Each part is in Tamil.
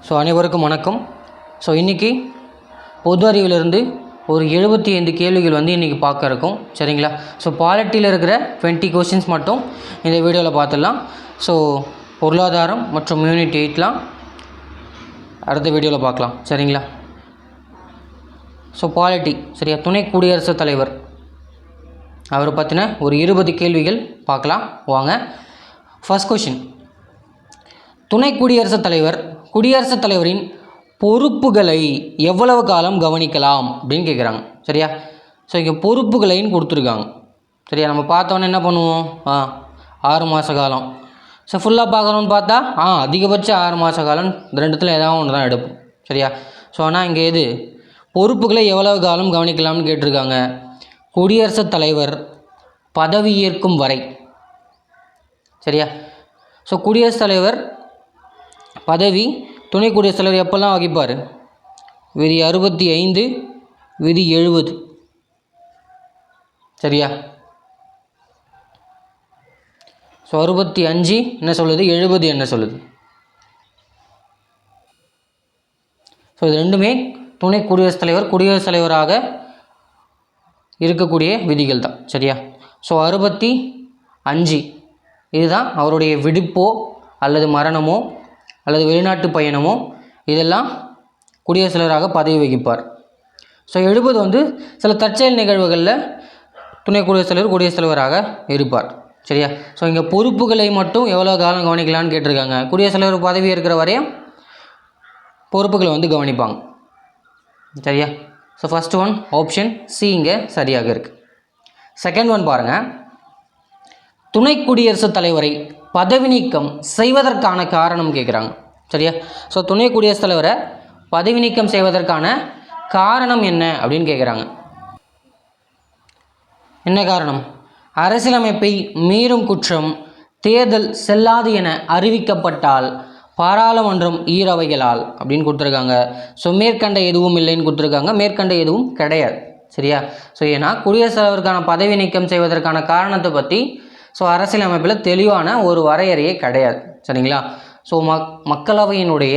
ஸோ அனைவருக்கும் வணக்கம். ஸோ இன்றைக்கி பொது அறிவிலிருந்து ஒரு 75 கேள்விகள் இன்றைக்கி பார்க்க இருக்கும். சரிங்களா? ஸோ பாலிட்டியில் இருக்கிற 20 கொஸ்டின்ஸ் மட்டும் இந்த வீடியோவில் பார்த்துடலாம். ஸோ பொருளாதாரம் மற்றும் யூனிட் 8லாம் அடுத்த வீடியோவில் பார்க்கலாம். சரிங்களா? ஸோ பாலிட்டி சரியா, துணை குடியரசுத் தலைவர் அவரை பற்றின ஒரு 20 கேள்விகள் பார்க்கலாம் வாங்க. ஃபர்ஸ்ட் கொஷின், துணை குடியரசுத் தலைவரின் பொறுப்புகளை எவ்வளவு காலம் கவனிக்கலாம் அப்படின்னு கேட்குறாங்க. சரியா? ஸோ இங்கே பொறுப்புகளைன்னு கொடுத்துருக்காங்க. சரியா? நம்ம பார்த்தோன்னே என்ன பண்ணுவோம், 6 மாத காலம். ஸோ ஃபுல்லாக பார்க்கணுன்னு பார்த்தா அதிகபட்சம் 6 மாத காலம், இந்த ரெண்டுத்தில் ஏதாவது ஒன்று தான் எடுப்போம். சரியா? ஸோ ஆனால் இங்கே எது பொறுப்புகளை எவ்வளவு காலம் கவனிக்கலாம்னு கேட்டிருக்காங்க. குடியரசுத் தலைவர் பதவியேற்கும் வரை. சரியா? ஸோ குடியரசுத் தலைவர் பதவி துணை குடியரசுத் தலைவர் எப்போல்லாம் வகிப்பார்? விதி 65, விதி 70. சரியா? ஸோ 65 என்ன சொல்லுது, 70 என்ன சொல்லுது? ஸோ இது ரெண்டுமே துணை குடியரசுத் தலைவராக இருக்கக்கூடிய விதிகள் தான். சரியா? ஸோ 65 இதுதான் அவருடைய விடுப்போ அல்லது மரணமோ அல்லது வெளிநாட்டு பயணமோ, இதெல்லாம் குடியரசுத் தலைவராக பதவி வகிப்பார். ஸோ 70 சில தற்செயல் நிகழ்வுகளில் துணை குடியரசுத் தலைவராக இருப்பார். சரியா? ஸோ இங்கே பொறுப்புகளை மட்டும் எவ்வளோ காலம் கவனிக்கலான்னு கேட்டிருக்காங்க. குடியரசுத் தலைவர் பதவி இருக்கிற வரையும் பொறுப்புகளை கவனிப்பாங்க. சரியா? So first one option C இங்கே சரியாக இருக்குது. செகண்ட் ஒன் பாருங்கள், துணை குடியரசுத் தலைவரை பதவி நீக்கம் செய்வதற்கான காரணம் கேட்குறாங்க. சரியா? ஸோ துணை குடியரசுத் தலைவரை பதவி நீக்கம் செய்வதற்கான காரணம் என்ன அப்படின்னு கேட்குறாங்க. என்ன காரணம்? அரசியலமைப்பை மீறும் குற்றம் தேர்தல் செல்லாது என அறிவிக்கப்பட்டால் பாராளுமன்றம் ஈரவைகளால் அப்படின்னு கொடுத்துருக்காங்க. ஸோ மேற்கண்ட எதுவும் இல்லைன்னு கொடுத்துருக்காங்க. மேற்கண்ட எதுவும் கிடையாது. சரியா? ஸோ ஏன்னா குடியரசுத் தலைவருக்கான பதவி நீக்கம் செய்வதற்கான காரணத்தை பற்றி ஸோ அரசியலமைப்பில் தெளிவான ஒரு வரையறையே கிடையாது. சரிங்களா? ஸோ மக்களவையினுடைய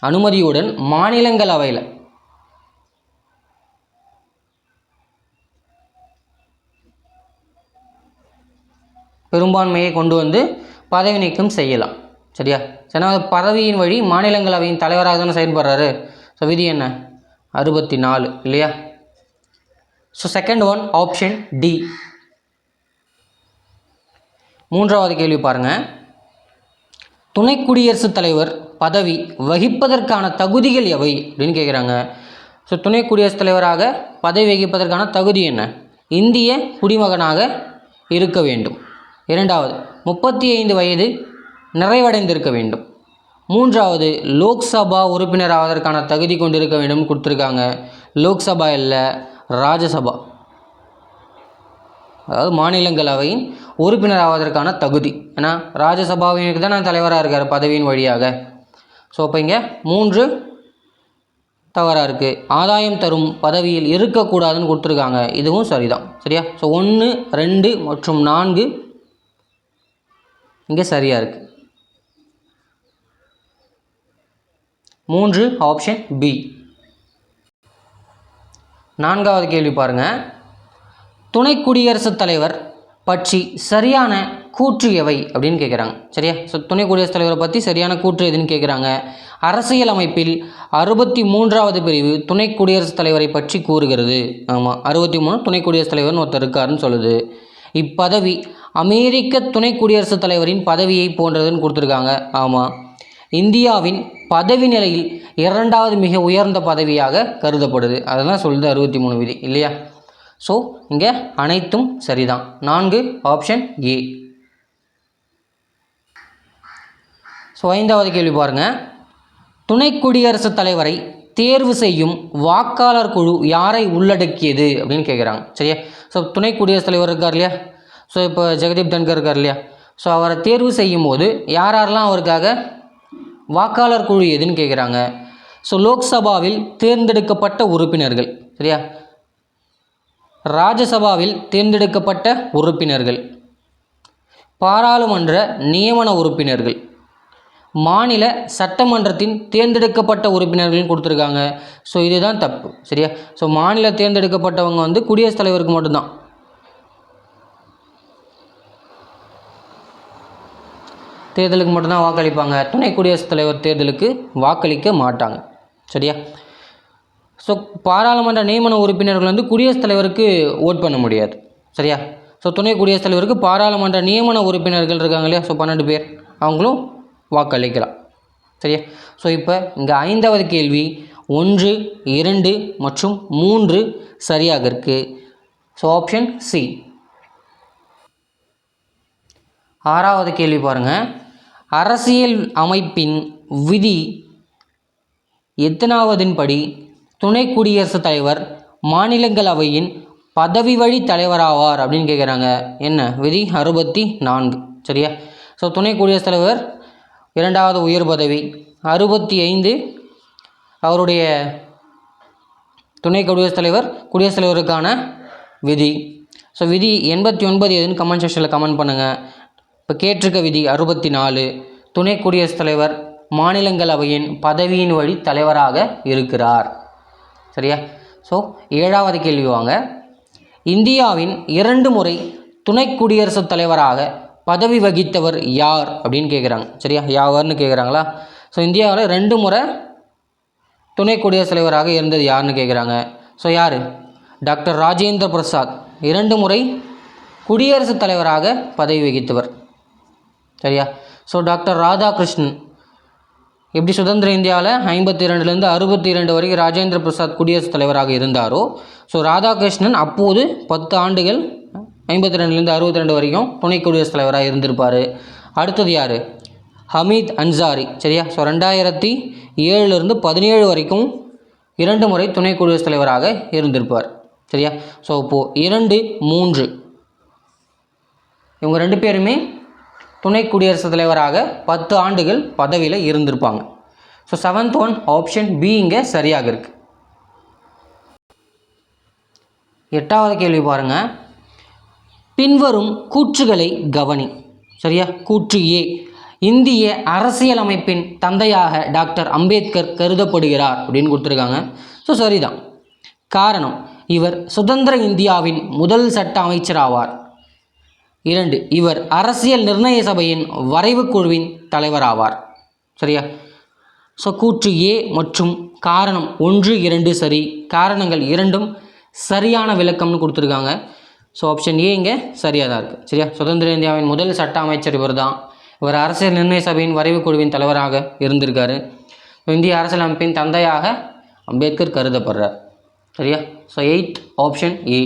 அனுமதியுடன் மாநிலங்களவையில் பெரும்பான்மையை கொண்டு பதவி நீக்கம் செய்யலாம். சரியா? ஏன்னா பதவியின் வழி மாநிலங்களவையின் தலைவராக தானே செயல்படுறாரு. ஸோ விதி என்ன, 64 இல்லையா? So second one option D. மூன்றாவது கேள்வி பாருங்கள், துணை குடியரசுத் தலைவர் பதவி வகிப்பதற்கான தகுதிகள் எவை அப்படின்னு கேட்குறாங்க. ஸோ துணை குடியரசுத் தலைவராக பதவி வகிப்பதற்கான தகுதி என்ன? இந்திய குடிமகனாக இருக்க வேண்டும். இரண்டாவது, 35 வயது நிறைவடைந்திருக்க வேண்டும். மூன்றாவது, லோக்சபா உறுப்பினர் ஆவதற்கான தகுதி கொண்டிருக்க வேண்டும் கொடுத்துருக்காங்க. லோக்சபா இல்லை, ராஜ்யசபா, அதாவது மாநிலங்களவையின் உறுப்பினர் ஆவதற்கான தகுதி. ஏன்னா ராஜ்யசபாவினுக்கு தான் தலைவராக இருக்கார் பதவியின் வழியாக. ஸோ இப்போ இங்கே 3 தவறாக இருக்குது. ஆதாயம் தரும் பதவியில் இருக்கக்கூடாதுன்னு கொடுத்துருக்காங்க. இதுவும் சரிதான். சரியா? ஸோ 1, 2 மற்றும் 4 இங்கே சரியாக இருக்குது. 3 ஆப்ஷன் பி. நான்காவது கேள்வி பாருங்கள், துணை குடியரசுத் தலைவர் பற்றி சரியான கூற்று எவை அப்படின்னு கேட்குறாங்க. சரியா? ஸோ துணை குடியரசுத் தலைவரை பற்றி சரியான கூற்று எதுன்னு கேட்குறாங்க. அரசியல் அமைப்பில் 63வது பிரிவு துணை குடியரசுத் தலைவரை பற்றி கூறுகிறது. ஆமாம், 63 துணை குடியரசுத் தலைவர்னு ஒருத்தர் இருக்காருன்னு சொல்லுது. இப்பதவி அமெரிக்க துணை குடியரசுத் தலைவரின் பதவியை போன்றதுன்னு கொடுத்துருக்காங்க. ஆமாம், இந்தியாவின் பதவி நிலையில் 2வது மிக உயர்ந்த பதவியாக கருதப்படுது. அதெல்லாம் சொல்லுது 63 விதி இல்லையா? ஸோ இங்கே அனைத்தும் சரிதான். 4 ஆப்ஷன் ஏ. ஸோ 5வது கேள்வி பாருங்கள், துணை குடியரசுத் தலைவரை தேர்வு செய்யும் வாக்காளர் குழு யாரை உள்ளடக்கியது அப்படின்னு கேட்குறாங்க. சரியா? ஸோ துணை குடியரசுத் தலைவர் இருக்கார் இல்லையா? ஸோ இப்போ ஜெகதீப் தன்கர் இருக்கார் இல்லையா? ஸோ அவரை தேர்வு செய்யும் போது யாரெல்லாம் அவருக்காக வாக்காளர் குழு எதுன்னு கேட்குறாங்க. ஸோ லோக்சபாவில் தேர்ந்தெடுக்கப்பட்ட உறுப்பினர்கள். சரியா? ராஜ்யசபாவில் தேர்ந்தெடுக்கப்பட்ட உறுப்பினர்கள், பாராளுமன்ற நியமன உறுப்பினர்கள், மாநில சட்டமன்றத்தின் தேர்ந்தெடுக்கப்பட்ட உறுப்பினர்கள்னு கொடுத்துருக்காங்க. ஸோ இதுதான் தப்பு. சரியா? ஸோ மாநில தேர்ந்தெடுக்கப்பட்டவங்க வந்து குடியரசுத் தலைவருக்கு மட்டும்தான். தேர்தலுக்கு மட்டும்தான் வாக்களிப்பாங்க. துணை குடியரசுத் தலைவர் தேர்தலுக்கு வாக்களிக்க மாட்டாங்க. சரியா? ஸோ பாராளுமன்ற நியமன உறுப்பினர்கள் வந்து குடியரசுத் தலைவருக்கு ஓட் பண்ண முடியாது. சரியா? ஸோ துணை குடியரசுத் தலைவருக்கு பாராளுமன்ற நியமன உறுப்பினர்கள் இருக்காங்க இல்லையா? ஸோ 12 பேர் அவங்களும் வாக்களிக்கலாம். சரியா? ஸோ இப்போ இங்கே 5வது கேள்வி 1, 2 மற்றும் 3 சரியாக இருக்குது. So option C. 6வது கேள்வி பாருங்கள். அரசியல் அமைப்பின் விதி எத்தனாவதின்படி துணை குடியரசுத் தலைவர் மாநிலங்களவையின் பதவி வழி தலைவராவார் அப்படின்னு கேட்குறாங்க. என்ன விதி? 64. சரியா? ஸோ துணை குடியரசுத் தலைவர் 2வது உயர் பதவி. 65 அவருடைய துணை குடியரசுத் தலைவருக்கான விதி. ஸோ விதி 89 எதுன்னு கமெண்ட் செக்ஷனில் கமெண்ட் பண்ணுங்கள். இப்போ கேட்டிருக்க விதி 64. துணை குடியரசுத் தலைவர் மாநிலங்களவையின் பதவியின் வழி தலைவராக இருக்கிறார். சரியா? ஸோ 7வது கேள்வி வாங்க. இந்தியாவின் 2 முறை துணை குடியரசுத் தலைவராக பதவி வகித்தவர் யார் அப்படின்னு கேட்குறாங்க. சரியா? யாவர்னு கேட்குறாங்களா? ஸோ இந்தியாவில் 2 முறை துணை குடியரசுத் தலைவராக இருந்தது யாருன்னு கேட்குறாங்க. ஸோ யார்? டாக்டர் ராஜேந்திர பிரசாத் 2 முறை குடியரசுத் தலைவராக பதவி வகித்தவர். சரியா? ஸோ டாக்டர் ராதாகிருஷ்ணன் எப்படி சுதந்திர இந்தியாவில் 52லேருந்து 62 வரைக்கும் ராஜேந்திர பிரசாத் குடியரசுத் தலைவராக இருந்தாரோ, ஸோ ராதாகிருஷ்ணன் அப்போது 10 ஆண்டுகள் 52லேருந்து 62 வரைக்கும் துணை குடியரசுத் தலைவராக இருந்திருப்பார். அடுத்தது யார்? ஹமீத் அன்சாரி. சரியா? ஸோ 2007லேருந்து 17 வரைக்கும் 2 முறை துணை குடியரசுத் தலைவராக இருந்திருப்பார். சரியா? ஸோ இப்போது 2, 3 இவங்க 2 பேருமே துணை குடியரசுத் தலைவராக 10 ஆண்டுகள் பதவியில் இருந்திருப்பாங்க. So 7th one option B இங்கே சரியாக இருக்குது. 8வது கேள்வி பாருங்கள். பின்வரும் கூற்றுகளை கவனி. சரியா? கூற்று ஏ, இந்திய அரசியலமைப்பின் தந்தையாக டாக்டர் அம்பேத்கர் கருதப்படுகிறார் அப்படின்னு கொடுத்துருக்காங்க. ஸோ சரிதான். காரணம், இவர் சுதந்திர இந்தியாவின் முதல் சட்ட அமைச்சர் ஆவார். 2, இவர் அரசியல் நிர்ணய சபையின் வரைவு குழுவின் தலைவர் ஆவார். சரியா? ஸோ கூற்று ஏ மற்றும் காரணம் 1, 2 சரி. காரணங்கள் 2ம் சரியான விளக்கம்னு கொடுத்துருக்காங்க. ஸோ ஆப்ஷன் ஏ இங்கே சரியாக தான் இருக்குது. சரியா? சுதந்திர இந்தியாவின் முதல் சட்ட அமைச்சர் இவர் தான். இவர் அரசியல் நிர்ணய சபையின் வரைவு குழுவின் தலைவராக இருந்திருக்காரு. இந்திய அரசியலமைப்பின் தந்தையாக அம்பேத்கர் கருதப்படுறார். சரியா? So 8th option A.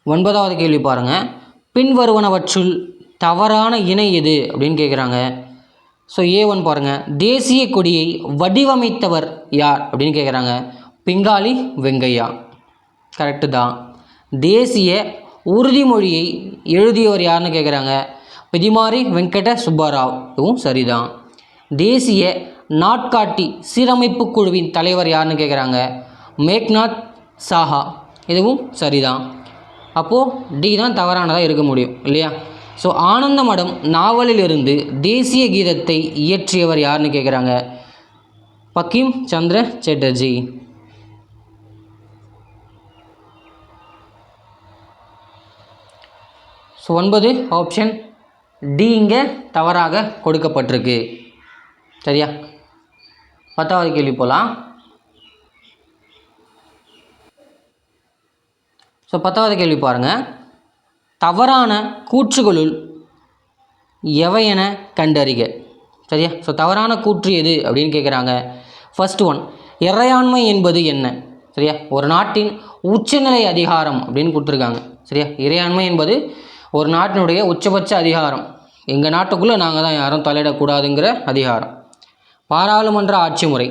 9வது கேள்வி பாருங்கள். பின்வருவனவற்றுள் தவறான இணை எது அப்படின்னு கேட்குறாங்க. ஸோ A1 பாருங்கள். தேசிய கொடியை வடிவமைத்தவர் யார் அப்படின்னு கேட்குறாங்க. பிங்காலி வெங்கையா. கரெக்டு தான். தேசிய உறுதிமொழியை எழுதியவர் யாருன்னு கேட்குறாங்க. பிதிமாரி வெங்கட சுப்பாராவ். இதுவும் சரிதான். தேசிய நாட்காட்டி சீரமைப்பு குழுவின் தலைவர் யாருன்னு கேட்குறாங்க. மேக்நாத் சாஹா. இதுவும் சரிதான். அப்போது டி தான் தவறானதாக இருக்க முடியும் இல்லையா? ஸோ ஆனந்த மடம் நாவலிலிருந்து தேசிய கீதத்தை இயற்றியவர் யாருன்னு கேட்குறாங்க. பங்கிம் சந்திர சேட்டர்ஜி. ஸோ 9 ஆப்ஷன் டி இங்கே தவறாக கொடுக்கப்பட்டிருக்கு. சரியா? 10வது கேள்வி போகலாம். ஸோ 10வது கேள்வி பாருங்கள். தவறான கூற்றுகளுள் எவையென கண்டறிக. சரியா? ஸோ தவறான கூற்று எது அப்படின்னு கேட்குறாங்க. ஃபர்ஸ்ட் ஒன், இறையாண்மை என்பது என்ன? சரியா? ஒரு நாட்டின் உச்சநிலை அதிகாரம் அப்படின்னு கொடுத்துருக்காங்க. சரியா? இறையாண்மை என்பது ஒரு நாட்டினுடைய உச்சபட்ச அதிகாரம். எங்கள் நாட்டுக்குள்ளே நாங்கள் தான் யாரும் தலையிடக்கூடாதுங்கிற அதிகாரம். பாராளுமன்ற ஆட்சி முறை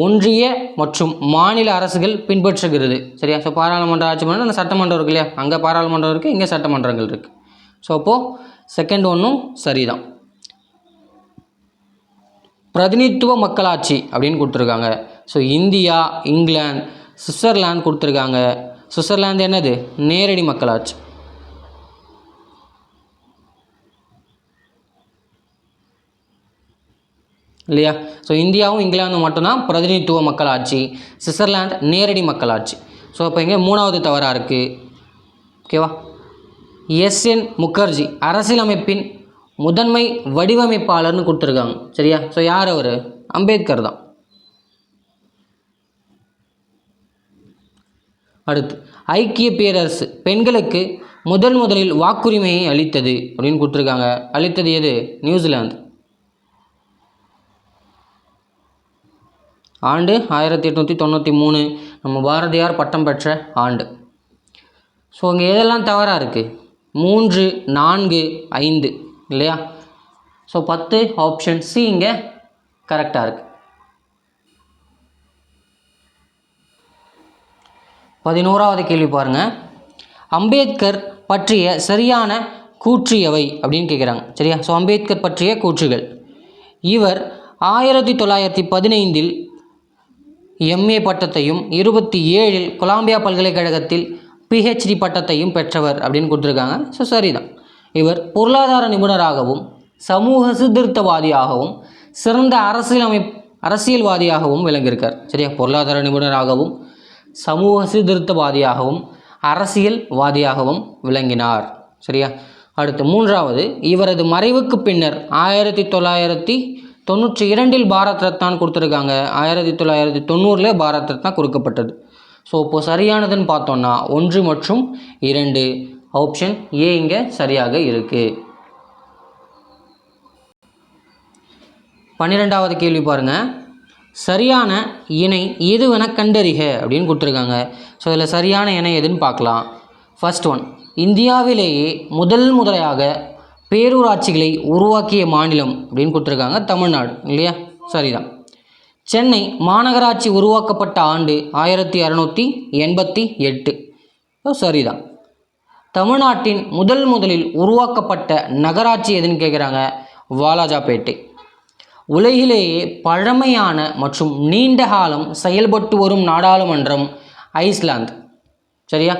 ஒன்றிய மற்றும் மாநில அரசுகள் பின்பற்றுகிறது. சரியா? ஸோ பாராளுமன்ற ஆட்சி முறை அந்த சட்டமன்றம் இருக்கு இல்லையா? அங்கே பாராளுமன்றம் இருக்குது, இங்கே சட்டமன்றங்கள் இருக்குது. ஸோ அப்போது செகண்ட் ஒன்றும் சரிதான். பிரதிநிதித்துவ மக்களாட்சி அப்படின்னு கொடுத்துருக்காங்க. ஸோ இந்தியா, இங்கிலாந்து, சுவிட்சர்லாந்து கொடுத்துருக்காங்க. சுவிட்சர்லாந்து என்னது? நேரடி மக்களாட்சி. இல்லையா? ஸோ இந்தியாவும் இங்கிலாந்தும் மட்டும்தான் பிரதிநிதித்துவ மக்களாட்சி, சுவிட்சர்லாந்து நேரடி மக்களாட்சி. ஸோ இப்போ இங்கே 3வது தவறாக இருக்குது. ஓகேவா? எஸ்என் முகர்ஜி அரசியலமைப்பின் முதன்மை வடிவமைப்பாளர்னு கொடுத்துருக்காங்க. சரியா? ஸோ யார் அவர்? அம்பேத்கர் தான். அடுத்து ஐக்கிய பேரரசு பெண்களுக்கு முதலில் வாக்குரிமையை அளித்தது அப்படின்னு கொடுத்துருக்காங்க. அளித்தது எது? நியூசிலாந்து. ஆண்டு 1893 நம்ம பாரதியார் பட்டம் பெற்ற ஆண்டு. ஸோ இங்கே எதெல்லாம் தவறாக இருக்குது? 3, 4, 5 இல்லையா? ஸோ 10 ஆப்ஷன் சி இங்கே கரெக்டாக இருக்குது. 11வது கேள்வி பாருங்கள். அம்பேத்கர் பற்றிய சரியான கூற்று எவை அப்படின்னு கேட்குறாங்க. சரியா? ஸோ அம்பேத்கர் பற்றிய கூற்றுகள். இவர் 1915 எம்ஏ பட்டத்தையும் 27 கொலம்பியா பல்கலைக்கழகத்தில் PhD பட்டத்தையும் பெற்றவர் அப்படின்னு கொடுத்துருக்காங்க. ஸோ சரிதான். இவர் பொருளாதார நிபுணராகவும் சமூக சீர்திருத்தவாதியாகவும் சிறந்த அரசியல்வாதியாகவும் விளங்கியிருக்கார். சரியா? பொருளாதார நிபுணராகவும் சமூக சீர்திருத்தவாதியாகவும் அரசியல்வாதியாகவும் விளங்கினார். சரியா? அடுத்து 3வது, இவரது மறைவுக்கு பின்னர் 1992 பாரத் ரத்னான்னு கொடுத்துருக்காங்க. 1990 பாரத் ரத்னா கொடுக்கப்பட்டது. ஸோ இப்போது சரியானதுன்னு பார்த்தோன்னா 1 மற்றும் 2 ஆப்ஷன் ஏ இங்கே சரியாக இருக்குது. 12வது கேள்வி பாருங்கள். சரியான இணை எதுவென கண்டறிக அப்படின்னு கொடுத்துருக்காங்க. ஸோ இதில் சரியான இணை எதுன்னு பார்க்கலாம். ஃபர்ஸ்ட் ஒன், இந்தியாவிலேயே முதலையாக பேரூராட்சிகளை உருவாக்கிய மாநிலம் அப்படின்னு கொடுத்துருக்காங்க. தமிழ்நாடு இல்லையா? சரிதான். சென்னை மாநகராட்சி உருவாக்கப்பட்ட ஆண்டு 1688. சரிதான். தமிழ்நாட்டின் முதலில் உருவாக்கப்பட்ட நகராட்சி எதுன்னு கேட்குறாங்க. வாலாஜாபேட்டை. உலகிலேயே பழமையான மற்றும் நீண்ட காலம் செயல்பட்டு வரும் நாடாளுமன்றம் ஐஸ்லாந்து. சரியா?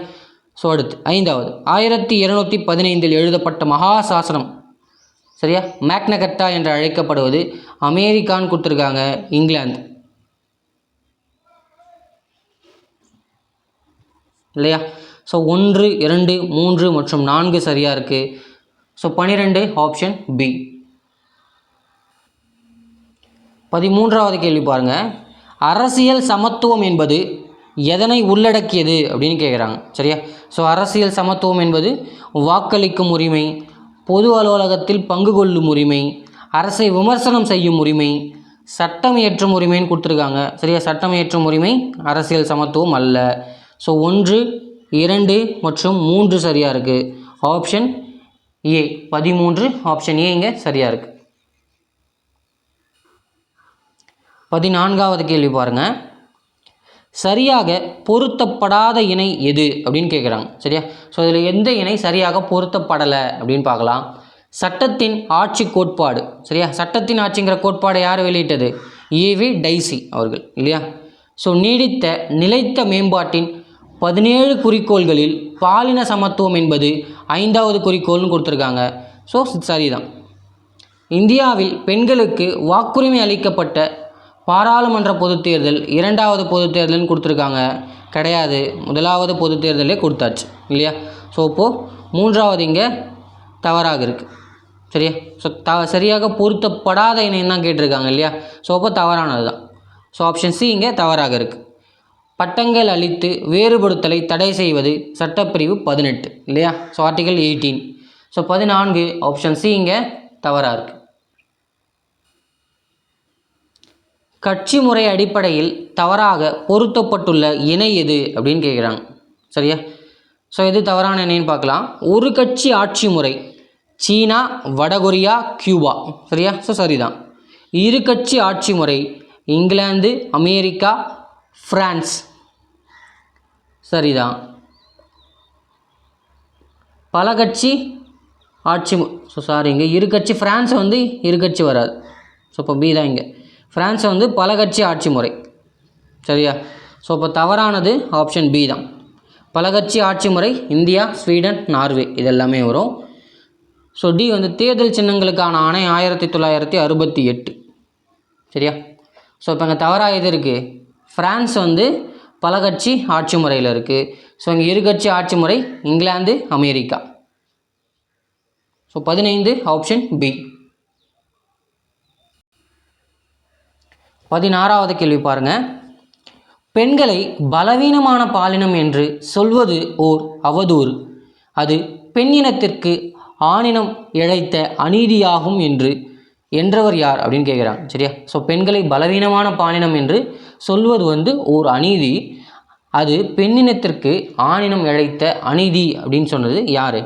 ஸோ அடுத்து 5வது, 1215 எழுதப்பட்ட மகா சாசனம். சரியா? மேக்னா கர்ட்டா என்று அழைக்கப்படுவது அமெரிக்கான்னு கொடுத்துருக்காங்க. இங்கிலாந்து இல்லையா? ஸோ 1, 2, 3 மற்றும் 4 சரியாக இருக்குது. So 12 option B. 13வது கேள்வி பாருங்கள். அரசியல் சமத்துவம் என்பது எதனை உள்ளடக்கியது அப்படின்னு கேட்குறாங்க. சரியா? ஸோ அரசியல் சமத்துவம் என்பது வாக்களிக்கும் உரிமை, பொது அலுவலகத்தில் பங்கு கொள்ளும் உரிமை, அரசை விமர்சனம் செய்யும் உரிமை, சட்டம் இயற்றும் உரிமைன்னு கொடுத்துருக்காங்க. சரியா? சட்டம் இயற்றும் உரிமை அரசியல் சமத்துவம் அல்ல. ஸோ 1, 2 மற்றும் 3 சரியாக இருக்குது. ஆப்ஷன் ஏ 13 ஆப்ஷன் ஏ இங்கே சரியாக இருக்குது. 14வது கேள்வி பாருங்கள். சரியாக பொருத்தப்படாத இணை எது அப்படின்னு கேட்குறாங்க. சரியா? ஸோ இதில் எந்த இணை சரியாக பொருத்தப்படலை அப்படின்னு பார்க்கலாம். சட்டத்தின் ஆட்சி கோட்பாடு. சரியா? சட்டத்தின் ஆட்சிங்கிற கோட்பாடை யார் வெளியிட்டது? ஏவி டைசி அவர்கள் இல்லையா? ஸோ நீடித்த நிலைத்த மேம்பாட்டின் 17 குறிக்கோள்களில் பாலின சமத்துவம் என்பது 5வது குறிக்கோள்னு கொடுத்துருக்காங்க. ஸோ சரிதான். இந்தியாவில் பெண்களுக்கு வாக்குரிமை அளிக்கப்பட்ட பாராளுமன்ற பொதுத் தேர்தல் 2வது பொதுத் தேர்தல்னு கொடுத்துருக்காங்க. கிடையாது, 1வது பொதுத் தேர்தலே கொடுத்தாச்சு இல்லையா? ஸோ இப்போது 3வது இங்கே தவறாக இருக்குது. சரியா? ஸோ சரியாக பொருத்தப்படாத இணையம் தான் கேட்டிருக்காங்க இல்லையா? ஸோ அப்போ தவறானது தான். ஸோ ஆப்ஷன் சி இங்கே தவறாக இருக்குது. பட்டங்கள் அளித்து வேறுபடுத்தலை தடை செய்வது சட்டப்பிரிவு 18 இல்லையா? So article 18. So 14 option C இங்கே தவறாக இருக்குது. கட்சி முறை அடிப்படையில் தவறாக பொருத்தப்பட்டுள்ள இணை எது அப்படின்னு கேட்குறாங்க. சரியா? ஸோ எது தவறான இணைன்னு பார்க்கலாம். ஒரு கட்சி ஆட்சி முறை சீனா, வடகொரியா, கியூபா. சரியா? ஸோ சரிதான். இரு கட்சி ஆட்சி முறை இங்கிலாந்து, அமெரிக்கா, பிரான்ஸ். சரிதான். பல கட்சி ஆட்சி இங்கே இரு கட்சி பிரான்ஸ் வந்து இரு கட்சி வராது. ஸோ இப்போ பி தான் இங்கே. பிரான்ஸ் வந்து பல கட்சி ஆட்சி முறை. சரியா? ஸோ இப்போ தவறானது ஆப்ஷன் பி தான். பல கட்சி ஆட்சி முறை இந்தியா, ஸ்வீடன், நார்வே இதெல்லாமே வரும். ஸோ டி வந்து தேர்தல் சின்னங்களுக்கான ஆணை 1968. சரியா? ஸோ இப்போ இங்கே தவறாக எது இருக்குது? ஃப்ரான்ஸ் வந்து பல கட்சி ஆட்சி முறையில் இருக்குது. ஸோ இங்கே இரு கட்சி ஆட்சி முறை England America. So 15 option B. 16வது கேள்வி பாருங்கள். பெண்களை பலவீனமான பாலினம் என்று சொல்வது ஓர் அவதூறு. அது பெண்ணினத்திற்கு ஆணினம் இழைத்த அநீதியாகும் என்றவர் யார் அப்படின்னு கேட்குறாங்க. சரியா? ஸோ பெண்களை பலவீனமான பாலினம் என்று சொல்வது வந்து ஓர் அநீதி, அது பெண்ணினத்திற்கு ஆணினம் இழைத்த அநீதி அப்படின்னு சொன்னது யார்?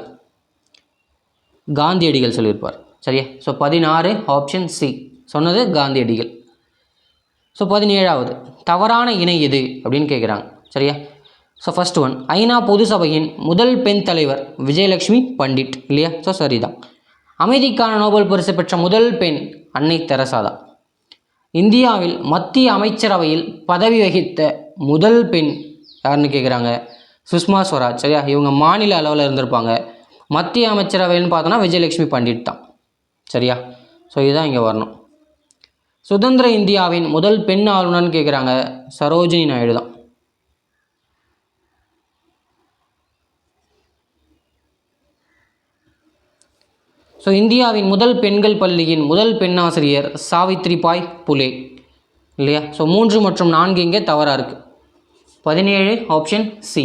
காந்தியடிகள் சொல்லியிருப்பார். சரியா? ஸோ 16 ஆப்ஷன் சி சொன்னது காந்தியடிகள். ஸோ 17வது தவறான இணை எது அப்படின்னு கேட்குறாங்க. சரியா? ஸோ ஃபர்ஸ்ட் ஒன், ஐநா பொது சபையின் முதல் பெண் தலைவர் விஜயலட்சுமி பண்டிட் இல்லையா? ஸோ சரிதான். அமைதிக்கான நோபல் பரிசு பெற்ற முதல் பெண் அன்னை தெரசா தான். இந்தியாவில் மத்திய அமைச்சரவையில் பதவி வகித்த முதல் பெண் யாருன்னு கேட்குறாங்க? சுஷ்மா ஸ்வராஜ். சரியா? இவங்க மாநில அளவில் இருந்திருப்பாங்க. மத்திய அமைச்சரவைன்னு பார்த்தோன்னா விஜயலட்சுமி பண்டிட் தான். சரியா? ஸோ இதுதான் இங்கே வரணும். சுதந்திர இந்தியாவின் முதல் பெண் ஆளுநர்னு கேட்குறாங்க. சரோஜினி நாயுடு தான். ஸோ இந்தியாவின் முதல் பெண்கள் பள்ளியின் முதல் பெண்ணாசிரியர் சாவித்ரிபாய் புலே இல்லையா? ஸோ 3 மற்றும் 4 இங்கே தவறாக இருக்குது. 17 ஆப்ஷன் சி.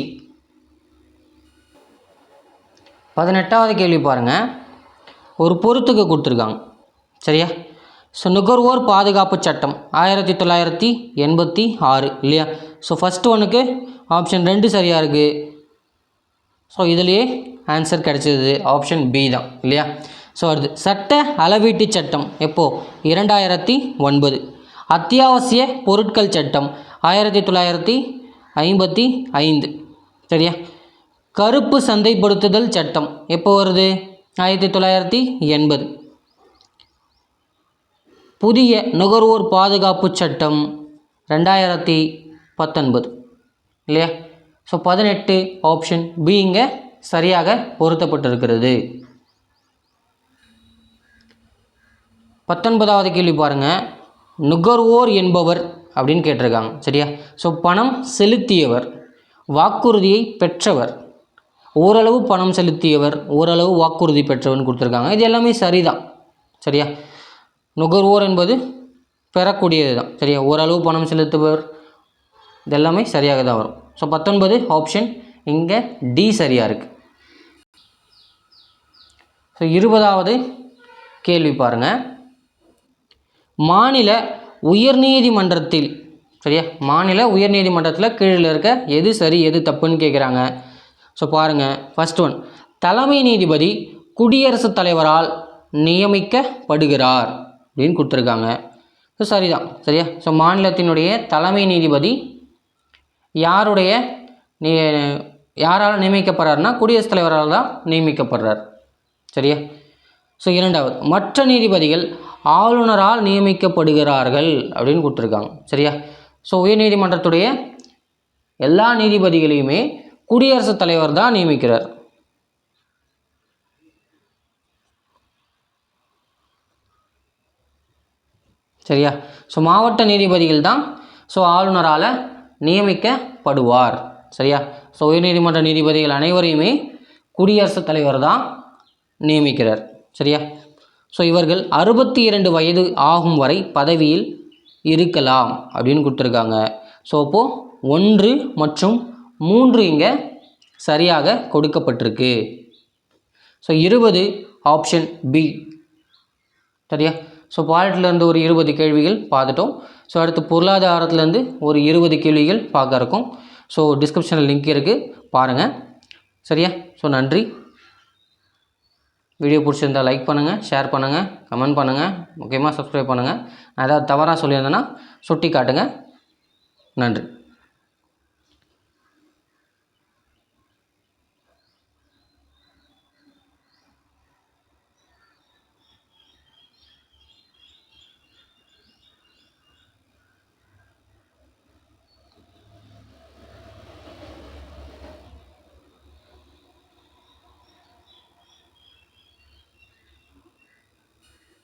18வது கேள்வி பாருங்கள். ஒரு பொறுத்துக்கு கொடுத்துருக்காங்க. சரியா? ஸோ நுகர்வோர் பாதுகாப்பு சட்டம் 1986 இல்லையா? ஸோ ஃபஸ்ட்டு ஒன்றுக்கு ஆப்ஷன் 2 சரியாக இருக்குது. ஸோ இதுலேயே ஆன்சர் கிடைச்சது ஆப்ஷன் பி தான் இல்லையா? ஸோ அடுத்து சட்ட அளவீட்டு சட்டம் எப்போது? 2009. அத்தியாவசிய பொருட்கள் சட்டம் 1955. சரியா? கருப்பு சந்தைப்படுத்துதல் சட்டம் எப்போ வருது? 1980. புதிய நுகர்வோர் பாதுகாப்பு சட்டம் 2019 இல்லையா? ஸோ 18 ஆப்ஷன் பி இங்கே சரியாக பொருத்தப்பட்டிருக்கிறது. 19வது கேள்வி பாருங்கள். நுகர்வோர் என்பவர் அப்படின்னு கேட்டிருக்காங்க. சரியா? ஸோ பணம் செலுத்தியவர், வாக்குறுதியை பெற்றவர், ஓரளவு பணம் செலுத்தியவர், ஓரளவு வாக்குறுதி பெற்றவர்னு கொடுத்துருக்காங்க. இது எல்லாமே சரிதான். சரியா? நுகர்வோர் என்பது பெறக்கூடியது தான். சரியா? ஓரளவு பணம் செலுத்துபவர் இதெல்லாமே சரியாக தான் வரும். ஸோ 19 ஆப்ஷன் இங்கே டி சரியாக இருக்குது. ஸோ 20வது கேள்வி பாருங்கள். மாநில உயர்நீதிமன்றத்தில் சரியா? மாநில உயர்நீதிமன்றத்தில் கீழில் இருக்க எது சரி எது தப்புன்னு கேட்குறாங்க. ஸோ பாருங்கள். ஃபர்ஸ்ட் ஒன், தலைமை நீதிபதி குடியரசுத் தலைவரால் நியமிக்கப்படுகிறார் அப்படின்னு கொடுத்துருக்காங்க. ஸோ சரிதான். சரியா? ஸோ மாநிலத்தினுடைய தலைமை நீதிபதி யாரால் நியமிக்கப்படுறாருன்னா குடியரசுத் தலைவரால் தான் நியமிக்கப்படுறார். சரியா? ஸோ 2வது, மற்ற நீதிபதிகள் ஆளுநரால் நியமிக்கப்படுகிறார்கள் அப்படின்னு கொடுத்துருக்காங்க. சரியா? ஸோ உயர்நீதிமன்றத்துடைய எல்லா நீதிபதிகளையுமே குடியரசுத் தலைவர் தான் நியமிக்கிறார். சரியா? ஸோ மாவட்ட நீதிபதிகள் தான் ஆளுநரால் நியமிக்கப்படுவார். சரியா? ஸோ உயர்நீதிமன்ற நீதிபதிகள் அனைவரையுமே குடியரசுத் தலைவர் தான் நியமிக்கிறார். சரியா? ஸோ இவர்கள் 62 வயது ஆகும் வரை பதவியில் இருக்கலாம் அப்படின்னு கொடுத்துருக்காங்க. ஸோ அப்போது 1 மற்றும் 3 இங்கே சரியாக கொடுக்கப்பட்டிருக்கு. So 20 option B. சரியா? ஸோ பாலிட்டிலேருந்து ஒரு 20 கேள்விகள் பார்த்துட்டோம். ஸோ அடுத்து பொருளாதாரத்துலேருந்து ஒரு 20 கேள்விகள் பார்க்க இருக்கும். ஸோ டிஸ்கிரிப்ஷனில் லிங்க் இருக்குது, பாருங்கள். சரியா? ஸோ நன்றி. வீடியோ பிடிச்சிருந்தால் லைக் பண்ணுங்கள், ஷேர் பண்ணுங்கள், கமெண்ட் பண்ணுங்கள், முக்கியமாக சப்ஸ்கிரைப் பண்ணுங்கள். நான் ஏதாவது தவறாக சொல்லியிருந்தேன்னா சுட்டி காட்டுங்க. நன்றி.